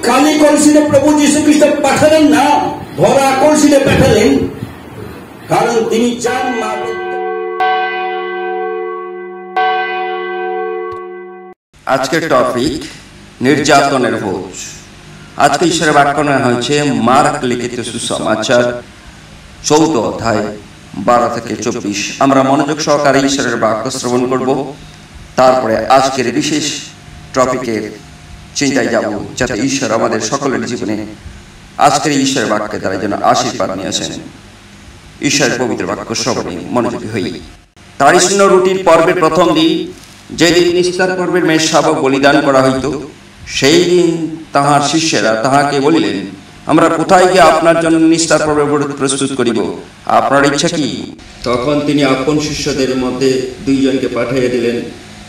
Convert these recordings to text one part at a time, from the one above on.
খালি কলসিতে প্রভু যীশু খ্রিস্ট পাঠালেন না, ভরা কলসিতে পাঠালেন, কারণ তিনি চান মা। আজকের টপিক নির্যাতনের ভোজ। আজকে ঈশ্বরের বাক্য নেওয়া হয়েছে মার্ক লিখিত সুসমাচার 14 অধ্যায় 12 থেকে 24। আমরা মনোযোগ সহকারে ঈশ্বরের বাক্য শ্রবণ করব, তারপরে আজকের বিশেষ টপিকের চিন্তায় যাব, যাতে ঈশ্বর আমাদের সকলের জীবনে আজকের ঈশ্বরের বাক্যের দ্বারা যেন আশীর্বাদ নিয়ে আসেন। ঈশ্বরের পবিত্র বাক্য শ্রবণে মনোযোগী হই। তারিশূন্য রুটির পর্বের প্রথম দিন, যেদিন নিস্তার পর্বের মেষশাবক বলিদান করা হইত, সেই দিন তাহার শিষ্যেরা তাহাকে বলিলেন, আমরা কোথায় গিয়ে আপনার জন্য নিস্তার পর্বের ব্রত প্রস্তুত করিব? আপনার ইচ্ছা কি? তখন তিনি আপন শিষ্যদের মধ্যে 2 জনকে পাঠাইয়া দিলেন,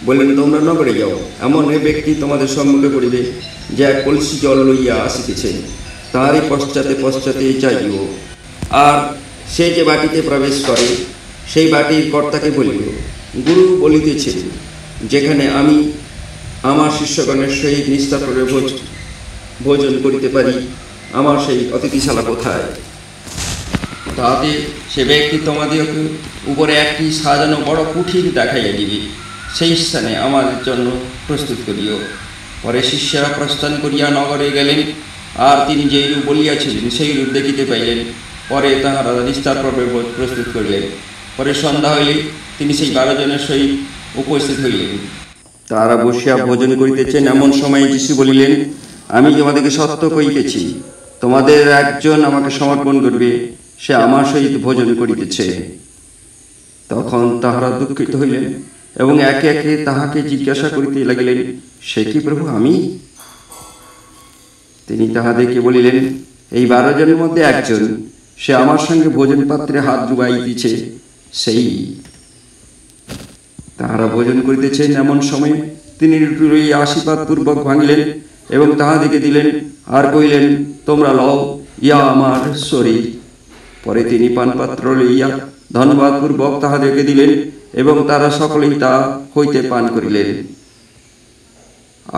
বললেন, তোমরা নগরে যাও, এমন এক ব্যক্তি তোমাদের সম্মুখে পড়িবে, যে এক কলসি জল লইয়া আসিতেছে, তাহারই পশ্চাতে পশ্চাতে যাইব। আর সে যে বাটিতে প্রবেশ করে, সেই বাটির কর্তাকে বলিব, গুরু বলিতেছে, যেখানে আমি আমার শিষ্যগণের সহিত নিস্তার পর্বে ভোজন করিতে পারি, আমার সেই অতিথিশালা কোথায়? তাহাতে সে ব্যক্তি তোমাদের উপরে একটি সাজানো বড় কুঠির দেখাইয়া দিবে, সেই স্থানে আমাদের জন্য প্রস্তুত করিও। পরে শিষ্যরা প্রস্থান করিয়া নগরে গেলেন, আর তিনি যেইরূপ বলিয়াছিলেন সেইরূপ দেখিতে পাইলেন। পরে তাহারা নিস্তার পর্বে ভোজ প্রস্তুত করিলেন। পরে সন্ধ্যা হইলে তিনি সেই 12 জনের সহিত উপস্থিত হইলেন। তাহারা বসিয়া ভোজন করিতেছেন, এমন সময় যীশু বলিলেন, আমি তোমাদেরকে সত্য কহিতেছি, তোমাদের একজন আমাকে সমর্পণ করবে, সে আমার সহিত ভোজন করিতেছে। তখন তাহারা দুঃখিত হইলেন এবং একে একে তাহাকে জিজ্ঞাসা করিতে লাগিলেন, সে কি প্রভু আমি? তিনি তাহাদেরকে বলিলেন, এই 12 জনের মধ্যে একজন, সে আমার সঙ্গে ভোজন পাত্রে হাত ডুবাইতেছে, সেই। তাহারা ভোজন করিতেছেন, এমন সময় তিনি রুটি লইয়া আশীর্বাদ পূর্বক ভাঙিলেন এবং তাহাদিকে দিলেন, আর কহিলেন, তোমরা লও, ইয়া আমার শরীর। পরে তিনি পানপাত্র লইয়া ধন্যবাদ পূর্বক তাহাদেরকে দিলেন এবং তারা সকলেই তা হইতে পান করিলেন।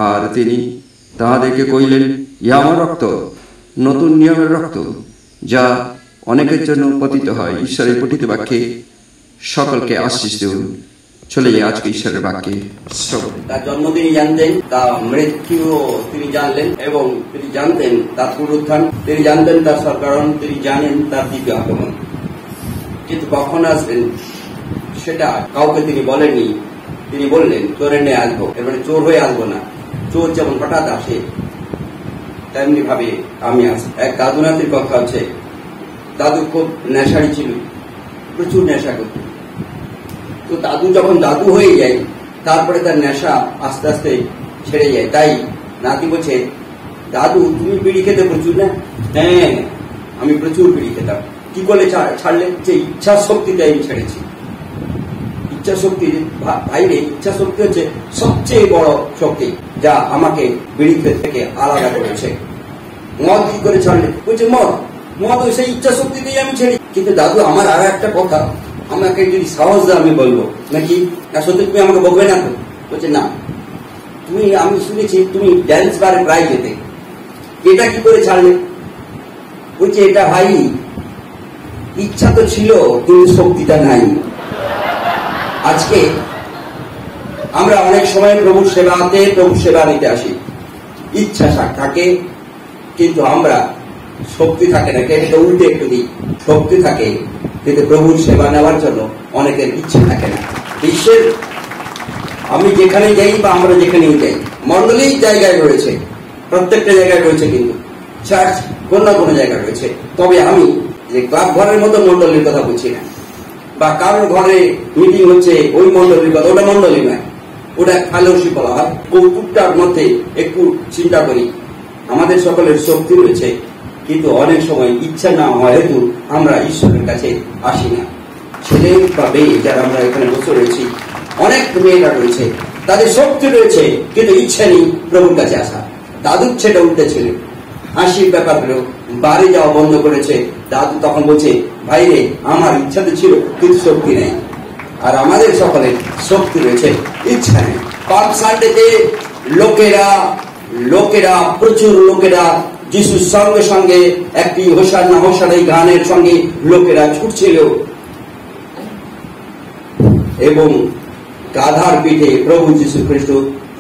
আর তিনি তাহাদেরকে কহিলেন, ইয়া আমার রক্ত, নতুন নিয়মের রক্ত, যা অনেকের জন্য পতিত হয়। ঈশ্বরের পঠিত বাক্যে সকলকে আশীষ দেন। চলে যায় আজকে ঈশ্বরের বাক্যে। তার জন্ম তিনি জানতেন, তার মৃত্যুও তিনি জানলেন, এবং তিনি জানতেন তার পুনরুত্থান, তিনি জানতেন তার সরকারণ, তিনি জানেন তার দ্বিতীয় আগমন। কিন্তু কখন আসবেন সেটা কাউকে তিনি বলেননি। তিনি বললেন, চোরে নিয়ে আসবো, এবারে চোর হয়ে আসবো না। চোর যেমন হঠাৎ আসে, তেমনি ভাবে আমি আসি। এক দাদু নাতির কথা হচ্ছে, দাদু খুব নেশারি ছিল, প্রচুর নেশা করত। তো দাদু যখন দাদু হয়ে যায়, তারপরে তার নেশা আস্তে আস্তে ছেড়ে যায়। তাই নাতি বলছে, দাদু তুমি বিড়ি খেতে প্রচুর? না, হ্যাঁ আমি প্রচুর বিড়ি খেতাম। কি করে ছাড়লে? যে ইচ্ছা শক্তিতে আমি ছেড়েছি। ইচ্ছা শক্তি বাইরে, ইচ্ছা শক্তি হচ্ছে সবচেয়ে বড় শক্তি, যা আমাকে বিড়ি থেকে আলাদা করেছে। মদ কি করে ছাড়লে? বলছে মদ সেই ইচ্ছা শক্তিতেই আমি ছেড়ে। কিন্তু দাদু আমার আর একটা কথা, আমাকে যদি সাহস দেয় আমি বলবো নাকি, সত্যি তুমি আমাকে বলবে না তো? বলছে না, তুমি, আমি শুনেছি তুমি ড্যান্স বারে প্রায় যেতে, এটা কি করে ছাড়লে? বলছে এটা ভাই, ইচ্ছা তো ছিল কিন্তু শক্তিটা নাই। আজকে আমরা অনেক সময় প্রভুর সেবাতে, প্রভুর সেবা নিতে আসি, ইচ্ছা থাকে কিন্তু আমরা শক্তি থাকে না। এটা উল্টে একটু দিই, শক্তি থাকে কিন্তু প্রভুর সেবা নেওয়ার জন্য অনেকের ইচ্ছে থাকে না। বিশ্বের আমি যেখানে যাই বা আমরা যেখানেই যাই, মন্ডলীর জায়গায় রয়েছে, প্রত্যেকটা জায়গায় রয়েছে, কিন্তু চার্চ কোন না কোনো জায়গায় রয়েছে। তবে আমি যে ক্লাব ঘরের মতো মন্ডলীর কথা বলছি না, বা কারোর ঘরে মিটিং হচ্ছে ওই মন্ডলীর কথা, ওটা মন্ডলী নয়, ওটা ফেলোশিপ বলা হয়। কৌতুকটার মধ্যে একটু চিন্তা করি, আমাদের সকলের শক্তি রয়েছে, কিন্তু অনেক সময় ইচ্ছা না হওয়া হেতু আমরা ঈশ্বরের কাছে আসি না। ছেলে বা মেয়ে যারা আমরা এখানে বসে রয়েছি, অনেক মেয়েরা রয়েছে, তাদের শক্তি রয়েছে কিন্তু ইচ্ছা নেই প্রভুর কাছে আসা। দাদুর সেটা উল্টে ছিল, হাসির ব্যাপার হলো বাড়ি যাওয়া বন্ধ করেছে। দাদু তখন বলছে, ভাই রে, আমার ইচ্ছা তো ছিল কিন্তু শক্তি নেই। আর আমাদের সকলের শক্তি রয়েছে, ইচ্ছা নেই। পার্ক সানডেতে লোকেরা লোকেরা, প্রচুর লোকেরা যিশুর সঙ্গে সঙ্গে একটি হোসান্না হোসান্না গানের সঙ্গে লোকেরা ছুটছিল এবং গাধার পিঠে প্রভু যীশু খ্রিস্ট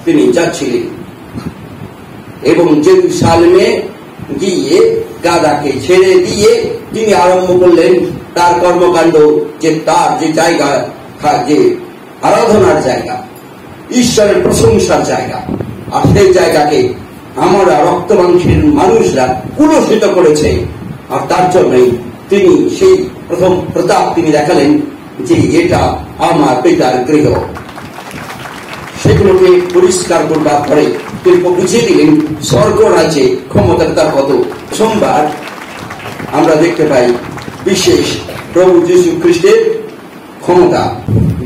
তিনি যাচ্ছিলেন এবং জেরুজালেমে গিয়ে গাধাকে ছেড়ে দিয়ে তিনি আরম্ভ করলেন তার কর্মকাণ্ড, যে তার যে জায়গা, যে আরাধনার জায়গা, ঈশ্বরের প্রশংসার জায়গা, আর সেই জায়গাকে আমরা রক্ত মাংসের মানুষরা কুলুষিত করেছে। আর তার জন্যই তিনি সেই প্রথম প্রতাপ তিনি দেখালেন যে এটা আমার পিতার গৃহ। সেগুলোকে পরিষ্কার করবার পরে তিনি বুঝিয়ে দিলেন স্বর্গ রাজ্যে ক্ষমতার তার কত। সোমবার আমরা দেখতে পাই বিশেষ প্রভু যীশু খ্রিস্টের ক্ষমতা।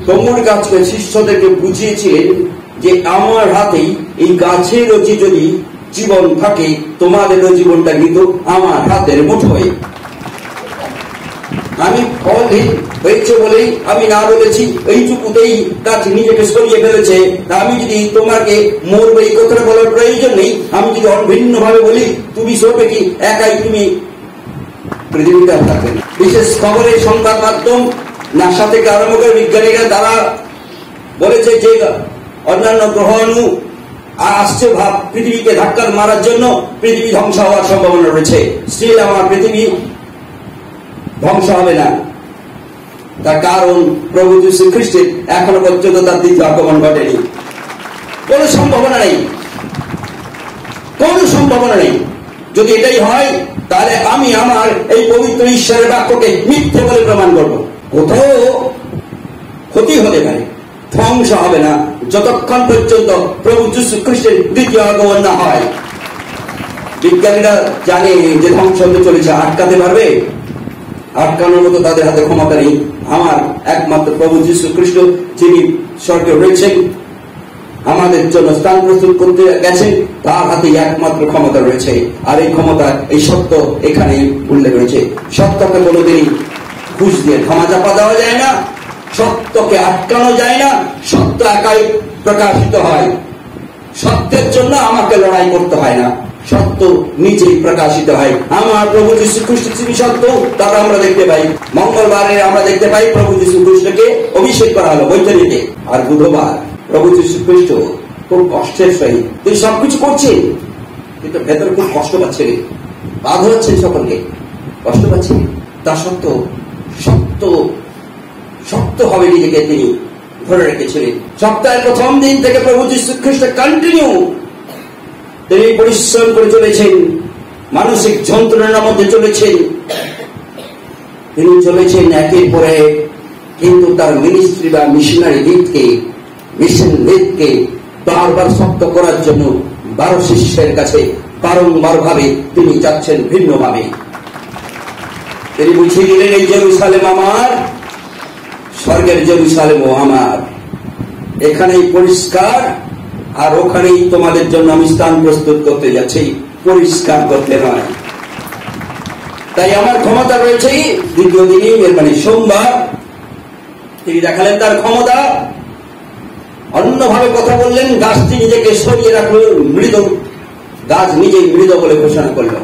তমুর গাছকে শিষ্যদেরকে বুঝিয়েছিলেন যে আমার হাতেই এই গাছেরও যদি জীবন থাকে, তোমাদেরও জীবনটা কিন্তু আমার হাতের মুঠোয়। আমি ফলহীন হয়েছে বলেই আমি না বলেছি, এইটুকুতেই গাছ নিজেকে সরিয়ে ফেলেছে। তা আমি যদি তোমাকে মরবে এই কথাটা বলার প্রয়োজন নেই, আমি যদি অভিন্ন ভাবে বলি তুমি সরবে কি, একাই তুমি পৃথিবীতে থাকবে না। বিশেষ খবরের সংবাদ মাধ্যম নাসা থেকে আরম্ভ করে বিজ্ঞানীরা তারা বলেছে যে অন্যান্য গ্রহাণু আসছে পৃথিবীকে ধাক্কা মারার জন্য, পৃথিবী ধ্বংস হওয়ার সম্ভাবনা রয়েছে। স্টিল আমার পৃথিবী ধ্বংস হবে না। তার কারণ প্রভু যীশু খ্রিস্টের এখনো পর্যন্ত তার দ্বিতীয় আগমন ঘটেনি। কোন সম্ভাবনা নেই, কোন সম্ভাবনা নেই। যদি এটাই হয় তাহলে আমি আমার এই পবিত্র ঈশ্বরের বাক্যকে মিথ্যে বলে প্রমাণ করব। কোথাও ক্ষতি হতে পারে, ধ্বংস হবে না যতক্ষণ পর্যন্ত প্রভু যীশু খ্রিস্টের দ্বিতীয় আগমন না হয়। বিজ্ঞানীরা জানে যে ধ্বংস হতে চলেছে, আটকাতে পারবে? আটকানোর মতো তাদের হাতে ক্ষমতা নেই। আমার একমাত্র প্রভু যীশু খ্রিস্ট যিনি স্বর্গে রয়েছেন, আমাদের জন্য স্থান প্রস্তুত করতে গেছেন, তার হাতে একমাত্র ক্ষমতা রয়েছে। আর এই ক্ষমতা, এই সত্য এখানে উল্লেখ রয়েছে। সত্যকে কোনোদিনই ঘুষ দিয়ে ক্ষমা চাপা দেওয়া যায় না, সত্যকে আটকানো যায় না। সত্য একাই প্রকাশিত হয়। সত্যের জন্য আমাকে লড়াই করতে হয় না, সত্য নিজেই প্রকাশিত হয়। আমার প্রভু যীশু খ্রিস্ট তিনি সত্য, তারা আমরা দেখতে পাই। মঙ্গলবারে আমরা দেখতে পাই প্রভু যীশু খ্রিস্টকে অভিষেক করা হলো বৈতরণীতে। আর বুধবার প্রভু যীশু খ্রিস্ট খুব কষ্টের সহিত তিনি সবকিছু করছেন, কিন্তু ভেতরে খুব কষ্ট পাচ্ছেন, বাধা হচ্ছেন, সকলকে কষ্ট পাচ্ছেন। তা সত্ত্বেও শক্তভাবে নিজেকে তিনি ধরে রেখেছিলেন। সপ্তাহের প্রথম দিন থেকে প্রভু যীশু খ্রিস্ট কন্টিনিউ তিনি পরিশ্রম করে চলেছেন, মানসিক যন্ত্রণার মধ্যে চলেছেন, তিনি চলেছেন একের পরে। কিন্তু তার মিনিস্ট্রি বা মিশনারি লিডকে, মিশন লিডকে বারবার শক্ত করার জন্য 12 শিষ্যের কাছে বারংবার ভাবে তিনি যাচ্ছেন ভিন্নভাবে। তিনি বুঝিয়ে দিলেন এই জেরুজালেম আমার, স্বর্গের জেরুজালেমও আমার। এখানেই পরিষ্কার, আর ওখানেই তোমাদের জন্য আমি স্থান প্রস্তুত করতে যাচ্ছি, পরিষ্কার করতে নয়। তাই আমার ক্ষমতা রয়েছে। দ্বিতীয় দিনই মানে সোমবার তিনি দেখালেন তার ক্ষমতা। অন্যভাবে কথা বললেন, গাছটি নিজেকে সরিয়ে রাখলো, মৃত গাছ নিজেই মৃত বলে ঘোষণা করল।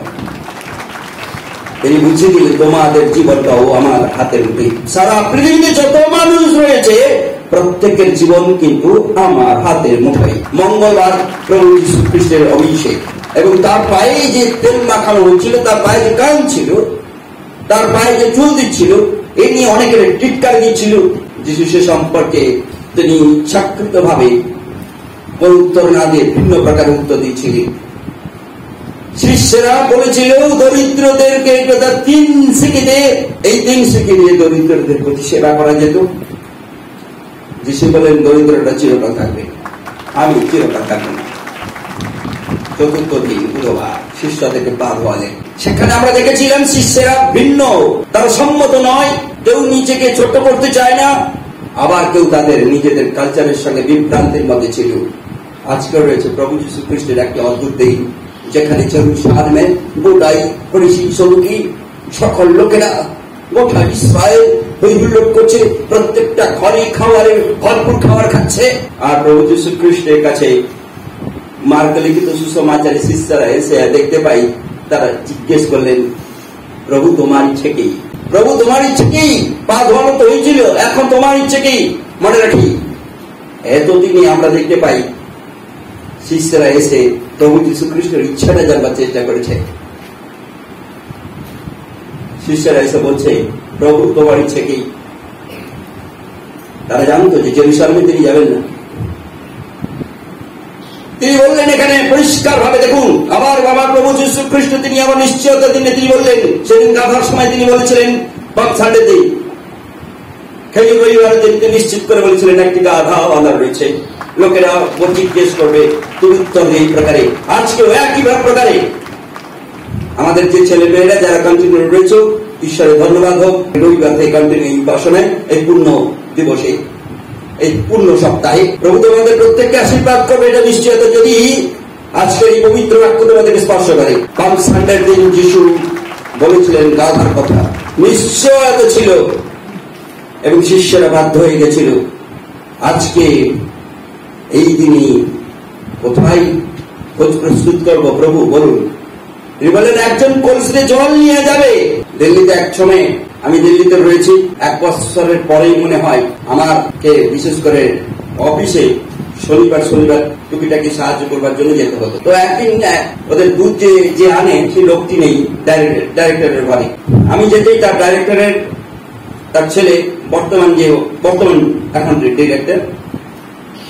তিনি বুঝিয়ে দিলেন তোমাদের জীবনটাও আমার হাতের মুঠে। সারা পৃথিবীতে যত মানুষ রয়েছে প্রত্যেকের জীবন কিন্তু আমার হাতের মুঠোয়। মঙ্গলবার প্রভু যীশু খ্রিস্টের অভিষেক, এবং তার পায়ে যে তেল মাখানো হচ্ছিল, তার পায়ে যে কান ছিল, তার পায়ে যে চুল দিচ্ছিল, এ নিয়ে অনেকের টিটকার দিচ্ছিল। যীশু সে সম্পর্কে তিনি ইচ্ছাকৃত ভাবে উত্তর না দিয়ে ভিন্ন প্রকার উত্তর দিচ্ছিলেন। শিষ্যরা বলেছিল দরিদ্রদেরকে 3 সিকিতে, এই 3 সিকি দিয়ে দরিদ্রদের প্রতি সেবা করা যেত। যিশু বলেন দরিদ্রটা চিরকাল থাকবে, আমি চিরকাল থাকবো না। চতুর্থ দিন বুধবার শিষ্যদেরকে পা ধোয়ালেন। সেখানে আমরা দেখেছিলাম শিষ্যরা ভিন্ন, তারা সম্মত নয়। কেউ নিজেকে ছোট করতে চায় না, আবার কেউ তাদের নিজেদের কালচারের সঙ্গে বিভ্রান্তির মধ্যে ছিল। আজকে রয়েছে প্রভু যীশু খ্রিস্টের একটি অদ্ভুত দিন, যেখানে জেরুজালেমে গোটাই ফরিসি সদুকি সকল লোকেরা, গোটা ইসরায়েল হৈহুল্লোড় করছে, প্রত্যেকটা ঘরে খাবারের ভরপুর খাবার খাচ্ছে। আর প্রভু যীশু খ্রিস্টের কাছে মার্ক লিখিত সুসমাচারে শিষ্যরা এসে দেখতে পাই, তারা জিজ্ঞেস করলেন, প্রভু তোমার ইচ্ছে কি? প্রভু তোমার ইচ্ছে কি? পা ধোয়ানো তো হয়েছিল, এখন তোমার ইচ্ছে কি? মনে রাখি, এতদিনই আমরা দেখতে পাই শিষ্যরা এসে প্রভু যীশু খ্রিস্টের ইচ্ছাটা জানবার চেষ্টা করেছে। শিষ্যরা এসে বলছে, প্রভু তোমার ইচ্ছে কি? তারা জানতো যে জেরুজালেমে তিনি যাবেন না। তিনি বললেন এখানে পরিষ্কার ভাবে দেখুন, আবার বাবা প্রভু যীশু খ্রিস্ট তিনি আবার নিশ্চয়তা দিনে তিনি বললেন, সেদিন গাধার সময় তিনি বলেছিলেন, পাঁচ সানডে দিন খেলি রবিবার দিন তিনি নিশ্চিত করে বলেছিলেন একটি গাধা বাঁধা রয়েছে, লোকেরা জিজ্ঞেস করবে, তুমি উত্তর এই প্রকারে। আজকেও একই প্রকারে আমাদের যে ছেলে মেয়েরা যারা কন্টিনিউ রয়েছে, ঈশ্বরের ধন্যবাদ হোক, রবিবার থেকে কন্টিনিউ উপাসনায় এই পূর্ণ দিবসে, এই পূর্ণ সপ্তাহে প্রভু তোমাদের প্রত্যেককে আশীর্বাদ করবে, এটা নিশ্চয়তা যদি আজকের এই পবিত্র বাক্য তোমাদেরকে স্পর্শ করে। পাম সানডের দিন যিশু বলেছিলেন গাধার কথা, নিশ্চয়তা ছিল এবং শিষ্যরা বাধ্য হয়ে গেছিল। আজকে এই দিনই কোথায় খোঁজ প্রস্তুত করবো প্রভু বলুন? তিনি বলেন একজন কলসিতে জল নিয়ে যাবে। দিল্লিতে এক সময়, আমি দিল্লিতে রয়েছি, 1 বছরের পরেই মনে হয় আমাকে বিশেষ করে অফিসে শনিবার টুকিটাকি সাহায্য করবার জন্য যেতে হতো। তো একদিন ওদের দুধ যে আনে সেই লোকটি নেই, ডাইরেক্টরের ঘরে। আমি যেতেই তার ডাইরেক্টরের, তার ছেলে বর্তমান এখন ডিরেক্টর,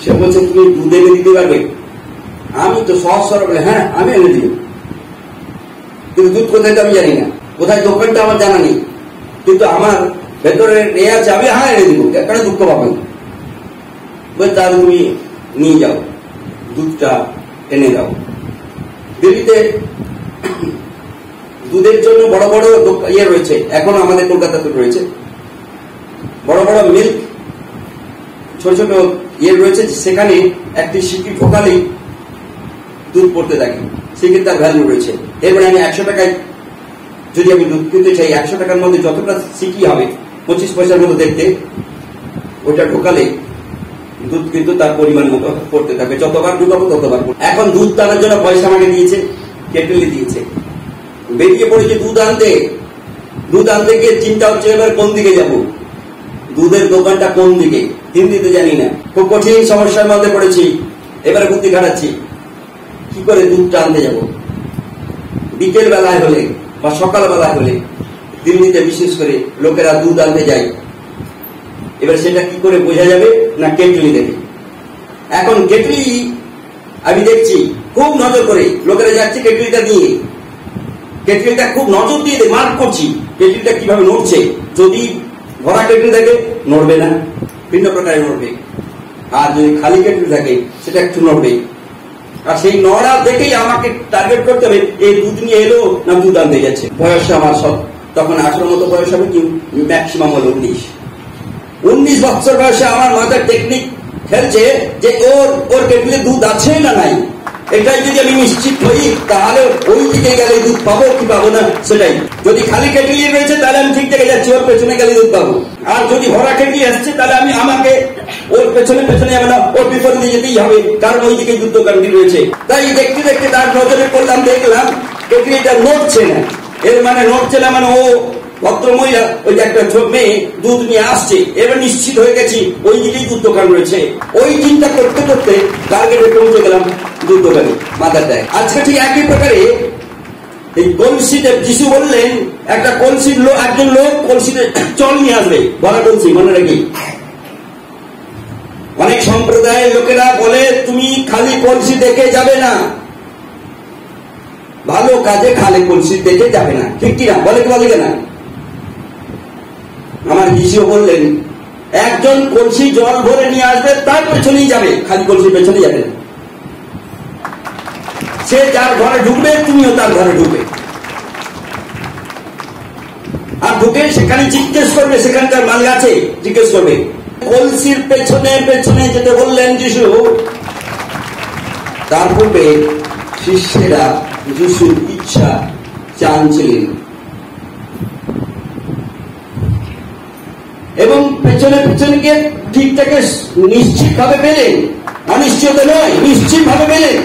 সে বলছে তুমি দুধ এনে দিতে পারবে? আমি তো সহজ সরল বলে, হ্যাঁ আমি এনে দিব, কিন্তু দুধ কোথায় তো আমি জানি না, কোথায় দোকানটা আমার জানা নেই, কিন্তু আমার ভেতরে এ আছে, আমি হ্যাঁ এনে দিব, কেন দুঃখ পাবেন? তাহলে তুমি নিয়ে যাও, দুধটা এনে দাও। দিল্লিতে দুধের জন্য বড় বড় ইয়ে রয়েছে, এখন আমাদের কলকাতাতে রয়েছে বড় বড় মিল্ক, ছোট ছোট ইয়ে রয়েছে, সেখানে একটি সিকি ঢোকালেই দুধ পড়তে থাকে, সেক্ষেত্রে তার ভ্যালু রয়েছে। এরপরে আমি 100 টাকায় যদি আমি দুধ কিনতে চাই, 100 টাকার মধ্যে যতটা সিকি হবে 25 পয়সার মতো দেখতে, ওটা ঢোকালে দুধ কিন্তু তার পরিমাণ মতো পড়তে থাকে, যতবার ঢুকাবো ততবার। এখন দুধ টানার জন্য পয়সা আমাকে দিয়েছে, কেটলি দিয়েছে, বেরিয়ে পড়েছে দুধ আনতে গিয়ে চিন্তা হচ্ছে এবার কোন দিকে যাব, দুধের দোকানটা কোন দিকে, হিন্দিতে জানি না, খুব কঠিন সমস্যার মধ্যে পড়েছি। এবারে বুদ্ধি খাটাচ্ছি, কি করে দুধটা আনতে যাব। বিকেল বেলায় হলে বা সকাল বেলায় হলে দিল্লিতে বিশেষ করে লোকেরা দুধ আনতে যায়, এবার সেটা কি করে বোঝা যাবে না কেটলি দেখে। এখন কেটলি আমি দেখছি খুব নজর করে লোকেরা যাচ্ছে কেটলিটা নিয়ে, কেটলিটা খুব নজর দিয়ে মার্ক করছি কেটলিটা কিভাবে নড়ছে। যদি ভরা কেটলি থাকে নড়বে না, ভিন্ন প্রকারে নড়বে, আর যদি খালি কেটলি থাকে সেটা একটু নড়বে। আর সেই নড়া দেখেই আমাকে টার্গেট করতে হবে, এই দুধ নিয়ে এলো না দুধ আনতে যাচ্ছে। বয়স আমার সব তখন 18 মতো বয়স হবে, কি ম্যাক্সিমাম হলো 19 বছর বয়সে আমার মাথার টেকনিক খেলছে যে ওর কেটলিতে দুধ আছে না নাই। এটাই যদি আমি নিশ্চিত হই তাহলে ওই দিকে গেলে দুধ পাবো কি পাবো না সেটাই। যদি খালি কেটলি রয়েছে তাহলে আমি ঠিক জায়গায় যাচ্ছি, ওর পেছনে গেলে দুধ পাবো। আর যদি ভরা কেটলি আসছে তাহলে আমাকে ওর পেছনে যাবে না, ওর বিপরীতে যেতেই হবে, কারণ ওই দিকে দুধ দোকানটি রয়েছে। তাই দেখতে দেখতে তার নজরে করলাম, দেখলাম কেটলিটা নড়ছে না। এর মানে নড়ছে না মানে ও ভদ্রমহিলা, ওই যে একটা মেয়ে দুধ নিয়ে আসছে, এবার নিশ্চিত হয়ে গেছি ওই দিকেই দুধ দোকান রয়েছে। ওই চিন্তা করতে করতে টার্গেটে পৌঁছে গেলাম দুধ দোকানে মাথার দেয়। আজকে ঠিক একই প্রকারে এই কলসিতে যিশু বললেন একটা কলসির একজন লোক কলসিতে জল নিয়ে আসবে, ভরা কলসি, মনে রাখি। অনেক সম্প্রদায়ের লোকেরা বলে তুমি খালি কলসি দেখে যাবে না, ভালো কাজে খালি কলসি দেখে যাবে না, ঠিক কিনা বলে কেনা? আমার যিশু বললেন একজন কলসি জল ভরে নিয়ে আসবে, তার পেছনেই যাবে, খালি কলসির পেছনে যাবে না। সে যার ঘরে ঢুকবে তুমিও তার ঘরে ঢুকবে, আর ঢুকে সেখানে জিজ্ঞেস করবে সেখানকার মালিক আছে, জিজ্ঞেস করবে। কলসির পেছনে পেছনে যেতে বললেন যিশু। তার পূর্বে শিষ্যেরা যিশুর ইচ্ছা জানছিলেন এবং পেছনে পেছনে গিয়ে ঠিকটাকে নিশ্চিত ভাবে পেলেন, অনিশ্চিত নয়, নিশ্চিত ভাবে পেলেন।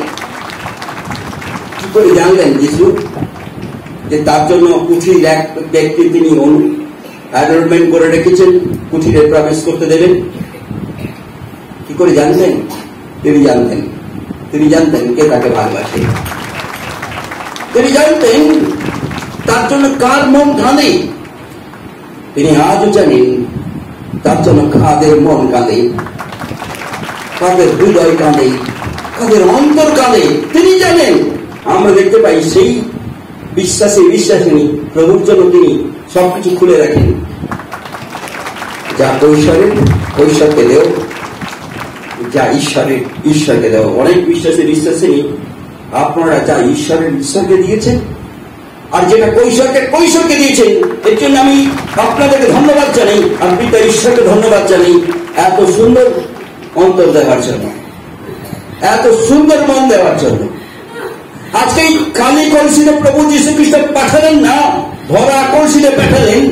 করে জানলেন যিশু যে তার জন্য কুঠির এক ব্যক্তি তিনি অ্যাডভার্টাইজমেন্ট করে রেখেছেন, কুঠিরে প্রবেশ করতে দেবেন? কি করে জানতেন? তিনি জানতেন কে তাকে ভালোবাসে। তিনি জানতেন তার জন্য কার মন কাঁদে। তিনি আজও জানেন তার জন্য কাদের মন কাঁদে, কাদের হৃদয় কাঁদে, কাদের অন্তর কাঁদে তিনি জানেন। আমরা দেখতে পাই সেই বিশ্বাসিনী প্রভুর জন্য তিনি সবকিছু খুলে রাখেন। যা কৈশোরকে দেও, যা ঈশ্বরকে দেও। অনেক বিশ্বাসিনী আপনারা যা ঈশ্বরকে দিয়েছেন, আর যেটা কৈশোরকে দিয়েছেন, এর জন্য আমি আপনাদেরকে ধন্যবাদ জানাই। আপনি তো ঈশ্বরকে ধন্যবাদ জানাই এত সুন্দর অন্তর দেওয়ার জন্য, এত সুন্দর মন দেওয়ার জন্য। আজকে এই খালি কলসিতে প্রভু যীশু খ্রিস্ট পাঠালেন না, ভরা কলসিতে পাঠালেন,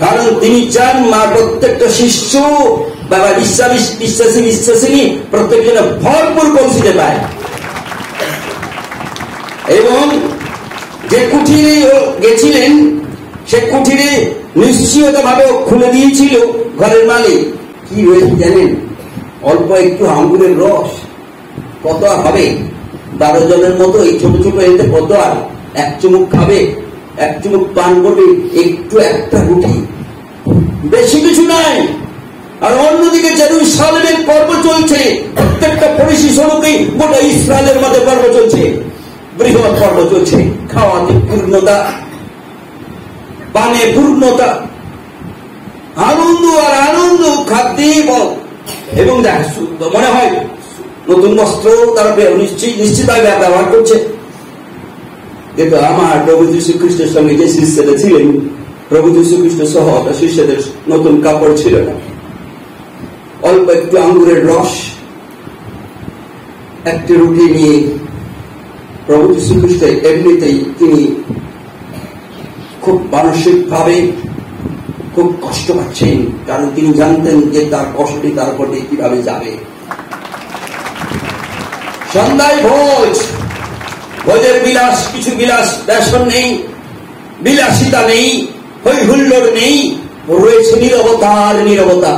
কারণ তিনি চান মা প্রত্যেকটা শিষ্য বাবা বিশ্বাসিনী প্রত্যেকজনে ভরপুর কলসিতে পায়। এবং যে কুঠিরে গেছিলেন সে কুঠিরে নিশ্চয়তা ভাবে খুলে দিয়েছিল ঘরের মালিক। কি রয়েছে জানেন? অল্প একটু আঙ্গুরের রস, কত আর হবে? 12 জনের মতো এই ছোট ছোট এতে কত আর? এক চুমুক খাবে, এক চুমুক পান করবে, একটু একটা রুটি, বেশি কিছু নাই। আর অন্যদিকে জেরুজালেমের পর্ব চলছে, প্রত্যেকটা পরিষি স্বরূপে গোটা ইসরায়েলের মধ্যে পর্ব চলছে, বৃহৎ পর্ব চলছে। খাওয়াতে পূর্ণতা, পানে পূর্ণতা, আনন্দ আর আনন্দ, খাদ্যে বল। এবং মনে হয় নতুন বস্ত্র তারা নিশ্চিতভাবে ব্যবহার করছে। কিন্তু আমার প্রভু যীশু খ্রিস্টের সঙ্গে যে শিষ্যরা ছিলেন, প্রভু যীশু খ্রিস্ট সহ শিষ্যদের নতুন কাপড় ছিল না। অল্প একটু আঙ্গুরের রস, একটি রুটি নিয়ে প্রভু যীশু খ্রিস্ট এমনিতেই তিনি খুব মানসিক ভাবে খুব কষ্ট পাচ্ছেন, কারণ তিনি জানতেন যে তার কষ্টটি তার উপর দিয়ে কিভাবে যাবে। সন্ধ্যায় ভোজের বিলাস, কিছু ব্যসন নেই, বিলাসিতা নেই, হই হুল্লোড় নেই, রয়েছে নীরবতা।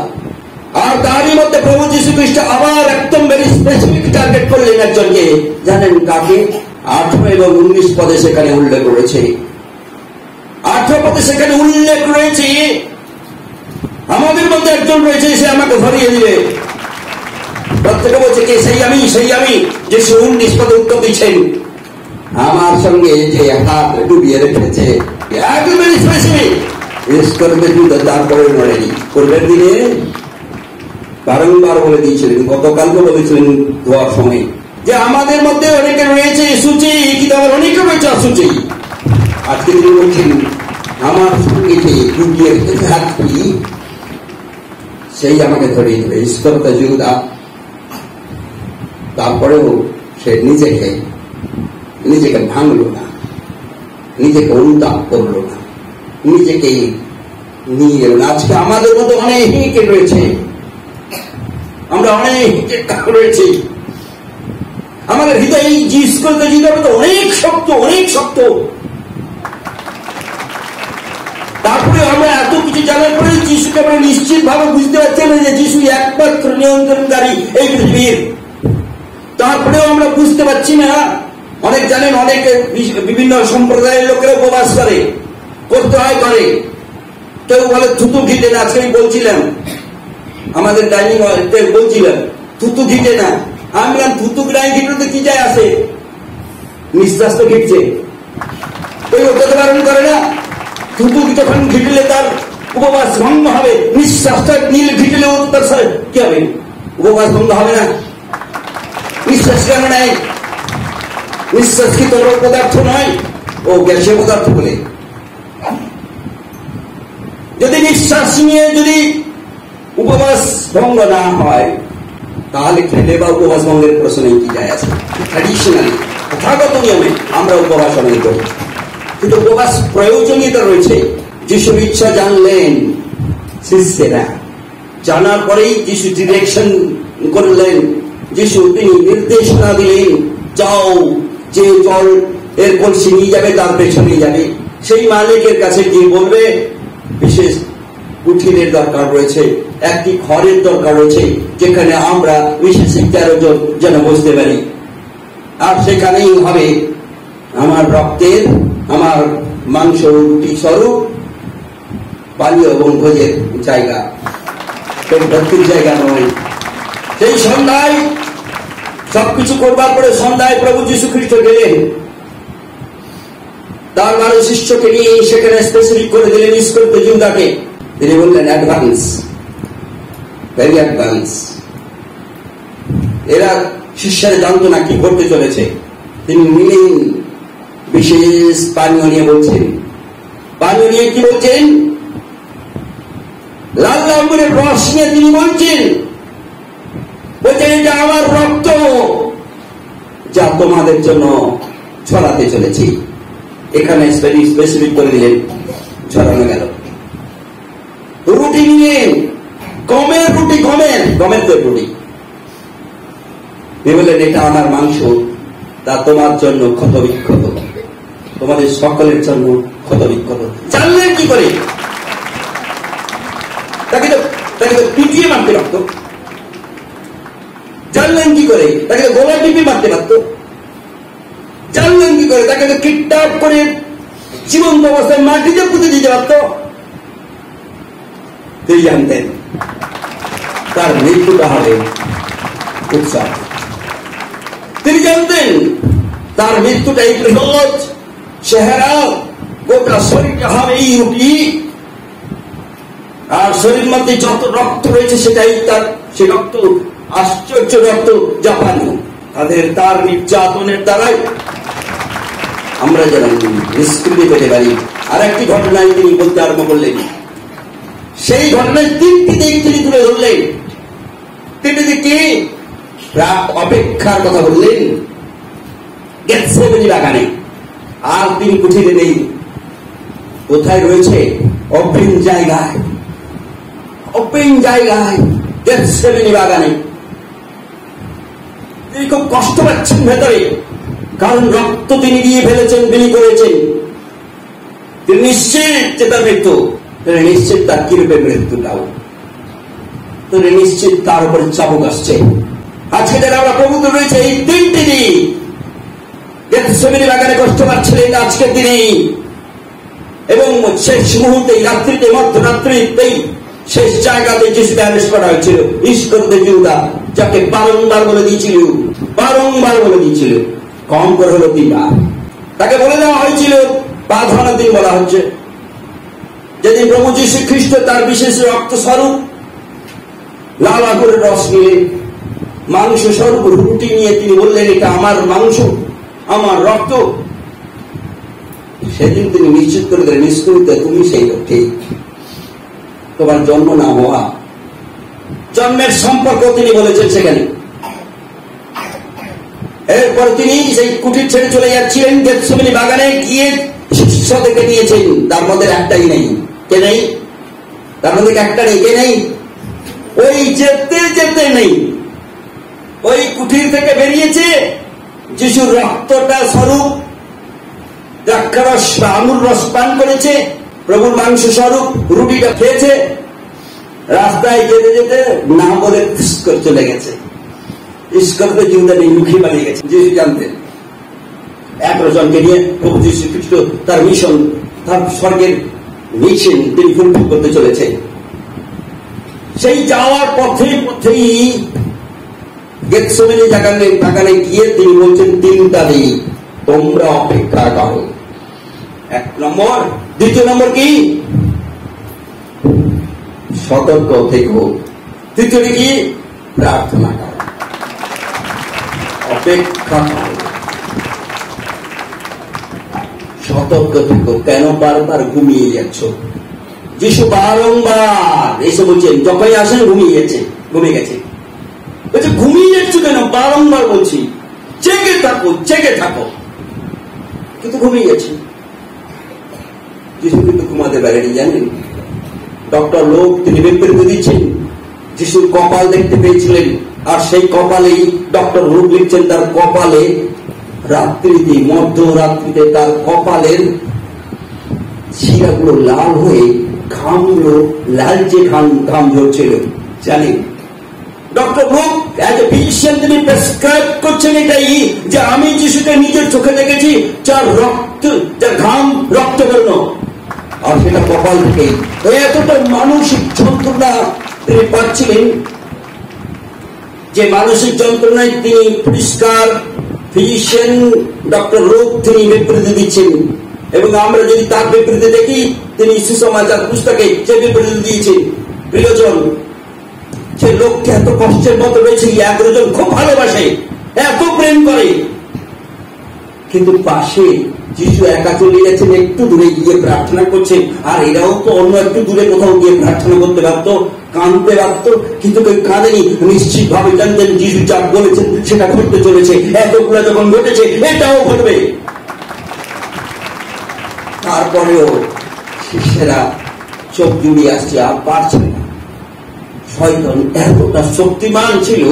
আর তারই মধ্যে প্রভু যীশু খ্রিস্ট আবার একদম ভেরি স্পেসিফিক টার্গেট করলেন একজনকে। জানেন কাকে? 18 এবং 19 পদে সেখানে উল্লেখ করেছে। 18 পদে সেখানে উল্লেখ রয়েছে আমাদের মধ্যে একজন রয়েছে, সে আমাকে ধরিয়ে দিবে। প্রত্যেকে বলছে কে? সেই আমি। যে 19 পদে উত্তর দিচ্ছেন, আমার সঙ্গে যে হাত ডুবিয়ে রেখেছে, একেবারে স্পেসিফিক। করবে কিন্তু তারপরে নড়েনি। পূর্বের দিনে বারংবার বলে দিয়েছিলেন, গতকালকে বলেছিলেন ধোয়ার সময়, যে আমাদের মধ্যে অনেকে রয়েছে সুচি, কিন্তু আবার অনেকে রয়েছে অসুচি। আজকে তিনি বলছেন আমার সঙ্গে যে ডুবিয়ে রেখেছে হাতটি, সেই আমাকে ধরিয়ে দেবে। ঈশ্বরতা যুগদা। তারপরেও সে নিজেকে ভাঙল না, নিজেকে অনুতাপ করলো না, নিজেকে নিয়ে গেল না। আজকে আমাদের মধ্যে অনেকে রয়েছে, আমরা অনেকে রয়েছি, আমাদের হৃদয় জিজ্ঞেস করতে অনেক শক্ত। তারপরে আমরা এত কিছু জানার পরে যিশুকে আমরা নিশ্চিত ভাবে বুঝতে পারছি না যে যিশু একমাত্র নিয়ন্ত্রণকারী এই পৃথিবীর। তারপরেও আমরা বুঝতে পারছি না। অনেক জানেন, অনেকে বিভিন্ন সম্প্রদায়ের লোকেরা উপবাস করতে হয়। কেউ বলে থুতু ঘিটে না। আজকে আমি বলছিলাম আমাদের ডাইনিং হলে বলছিলাম থুতু ঘিটে না। আমি বললাম থুতু নাই ঘিটতে কি যায় আসে? নিঃশ্বাস তো ঘিটছে, কেউ ওটাতে বারণ করে না। থুতু যখন ঘিটলে তার উপবাস ভঙ্গ হবে, নিঃশ্বাসটা নীল ঘিটলে তার কি হবে? উপবাস ভঙ্গ হবে না। নিঃশ্বাস কেন নেয়? নিঃশ্বাস কি তরল পদার্থ নয়, ও গ্যাসীয় পদার্থ বলে। যদি নিঃশ্বাস নিয়ে যদি উপবাস ভঙ্গ না হয়, তাহলে খেলে বা উপবাস ভঙ্গের প্রশ্নে কি যায় আছে? ট্র্যাডিশনালি প্রথাগত নিয়মে আমরা উপবাস অনেক করি, কিন্তু উপবাস প্রয়োজনীয়তা রয়েছে। যিশুর ইচ্ছা জানলেন শিষ্যেরা, জানার পরেই যিশু ডিরেকশন করলেন। যিশু তিনি নির্দেশনা দিলেন, যাও যে জল এর কলসি নিয়ে যাবে তার পেছনে যাবে, সেই মালিকের কাছে গিয়ে বলবে বিশেষ কুঠিরের দরকার রয়েছে, একটি ঘরের দরকার রয়েছে যেখানে আমরা বিশেষ 13 জন যেন বসতে পারি, আর সেখানেই হবে আমার রক্তের, আমার মাংস রুটি স্বরূপ পানীয় এবং ভোজের জায়গা, ভক্তির জায়গা নয়। সেই সন্ধ্যায় সবকিছু করবার পরে সন্ধ্যায় প্রভু যীশু খ্রিস্ট গেলেন, তার 12 শিষ্যকে নিয়ে সেখানে স্পেসিফিক করে দিলেন ইস্করিওত ইহুদাকে। তিনি বললেন অ্যাডভান্স, ভেরি অ্যাডভান্স। এরা শিষ্যরা জানতো না কি করতে চলেছে। তিনি নিলেন বিশেষ পানীয় নিয়ে, বলছেন পানীয় নিয়ে কি বলছেন, লাল আঙ্গুরের রস নিয়ে তিনি বলছেন এটা আমার রক্ত যা তোমাদের জন্য ছড়াতে চলেছি। এখানে স্পেসিফিক করে দিলেন, ছড়ানো গেল। রুটি নিয়ে, গমের রুটি, গমের রুটি, বললেন এটা আমার মাংস, তা তোমার জন্য ক্ষত বিক্ষত, তোমাদের সকলের জন্য ক্ষত বিক্ষত। জানলেন কি করে? তাকে তো পিটিয়ে মারতে পারত। জানলেন কি করে? তাকে তো গোলা টিপে মারতে পারত। জানলেন কি করে? তাকে তো কিডন্যাপ করে জীবন্ত অবস্থায় মাটিতে পুঁতে দিতে পারত। তিনি জানতেন তার মৃত্যুটা হবে উৎসব। তিনি জানতেন তার মৃত্যুটাই বৃহৎ চেহারা, গোটা শরীরটা হবে এই রুটি, আর শরীর মধ্যে যত রক্ত রয়েছে সেটাই তার, সে রক্ত আশ্চর্য রক্ত, জাপানি তাদের তার নির্যাতনের দ্বারাই আমরা যেন নিষ্কৃতি পেতে পারি। আর একটি ঘটনায় তিনি বলতে আরম্ভ করলেন, সেই ঘটনায় 3টি দিক তিনি তুলে ধরলেন। 3টি দিকে অপেক্ষার কথা বললেন গেতসেমানি বাগানে, আর তিনি কুঠিরে নেই। কোথায় রয়েছে? ওপেন জায়গায়, গেতসেমানি বাগানে। তিনি খুব কষ্ট পাচ্ছেন ভেতরে, কারণ রক্ত তিনি দিয়ে ফেলেছেন, বিলি করেছেন। তিনি নিশ্চিত যে তার মৃত্যু, তিনি নিশ্চিত তার কিরূপে মৃত্যুটাও, তিনি নিশ্চিত তার উপরে চাবুক আসছে। আজকে যারা আমরা প্রভুত রয়েছে এই 3টি দিন, গেতসেমানি বাগানে কষ্ট পাচ্ছিলেন আজকে তিনি, এবং শেষ মুহূর্তে রাত্রিতে, মধ্যরাত্রিতেই শেষ জায়গাতে যিশুকে আদেশ করা হয়েছিল ইস্করিওত ইহুদা, যাকে বারংবার বলে দিয়েছিল, কম করে হলো 3 বার। তাকে বলে দেওয়া হয়েছিল, পা ধরানোর দিন বলা হচ্ছে, যেদিন প্রভু যীশু খ্রিস্ট তার বিশেষ রক্ত স্বরূপ লাল আঙ্গুরের রস নিয়ে, মাংস স্বরূপ রুটি নিয়ে তিনি বললেন এটা আমার মাংস, আমার রক্ত। সেদিন তিনি নিশ্চিত করে দিলেন ইস্করিওত তুমি সেই লোক, ঠিক। তোমার জন্ম না হওয়া, জন্মের সম্পর্ক তিনি বলেছেন সেখানে। এরপর তিনি সেই কুঠির ছেড়ে চলে যাচ্ছিলেন, গেতসেমানি বাগানে গিয়ে শিষ্য থেকে নিয়েছেন, তার মধ্যে একটাই নেই। কে নেই? তার মধ্যে একটা নেই। কে নেই? ওই যেতে নেই, ওই কুঠির থেকে বেরিয়েছে যিশুর রক্তটা স্বরূপ, দ্রাক্ষারস বা আঙুর রস পান করেছে, প্রভুর মাংস স্বরূপ রুটিটা খেয়েছে, রাস্তায় যেতে যেতে না বলে করে চলে গেছে। ইস্করিওত ইহুদা লুকিয়ে পালিয়ে গেছে। যিশু জানতেন 11 জনকে নিয়ে প্রভু যীশু খ্রিস্ট তার মিশন, তার স্বর্গের মিশন তিনি ফুলফিল করতে চলেছে। সেই যাওয়ার পথেই গেতসেমানি বাগানে গিয়ে তিনি বলছেন 3টা দিন তোমরা অপেক্ষা করো। 1 নম্বর। 2 নম্বর কি? সতর্ক থেকো। 3 কি? প্রার্থনা করো, অপেক্ষা করো, সতর্ক থেকো। কেন বারবার ঘুমিয়ে যাচ্ছ? যিশু বারংবার এসে বলছেন, যখনই আসেন ঘুমিয়ে গেছে। বলছে ঘুমিয়ে যাচ্ছ কেন? বারংবার বলছি জেগে থাকো, কিন্তু ঘুমিয়ে গেছে। যিশু কিন্তু ঘুমাতে পারেনি, জানেন। ডক্টর লোক তিনি বিবৃতি দিচ্ছেন, যিশুর কপাল দেখতে পেয়েছিলেন, আর সেই কপালেই ডক্টর রূপ লিখছেন, তার কপালে রাত্রিতে, মধ্যরাত্রিতে তার কপালের শিরাগুলো লাল হয়ে ঘামগুলো লালচে ঘাম ঝরছিল। জানি doctor Brook as a physician তিনি প্রেসক্রাইব করছেন এটাই, যে আমি যিশুকে নিজের চোখে দেখেছি, যার ঘাম রক্তবর্ণ, আর সেটা কপাল থেকে। এতটা মানসিক যন্ত্রণা তিনি পাচ্ছিলেন, যে মানসিক যন্ত্রণায় তিনি পরিষ্কার ফিজিশিয়ান ডক্টর ব্রুক তিনি বিবৃতি দিচ্ছেন। এবং আমরা যদি তার বিবৃতি দেখি, তিনি সুসমাচার পুস্তকে যে বিবৃতি দিয়েছেন, প্রিয়জন সে লোককে এত কষ্টের মতো রয়েছে, একজন খুব ভালোবাসে, এত প্রেম করে, কিন্তু পাশে যিশু একা চলে যাচ্ছেন, একটু দূরে গিয়ে প্রার্থনা করছেন, আর এরাও তো অন্য একটু দূরে কোথাও গিয়ে প্রার্থনা করতে পারতো, কাঁদতে পারতো, কিন্তু কেউ কাঁদেনি। নিশ্চিত ভাবে জানতেন যিশু যা বলেছেন সেটা ঘটতে চলেছে, এতগুলো যখন ঘটেছে এটাও ঘটবে। তারপরেও শিষ্যেরা চোখ জুড়িয়ে আসছে, আর পারছে না। শয়তান এতটা শক্তিমান ছিল,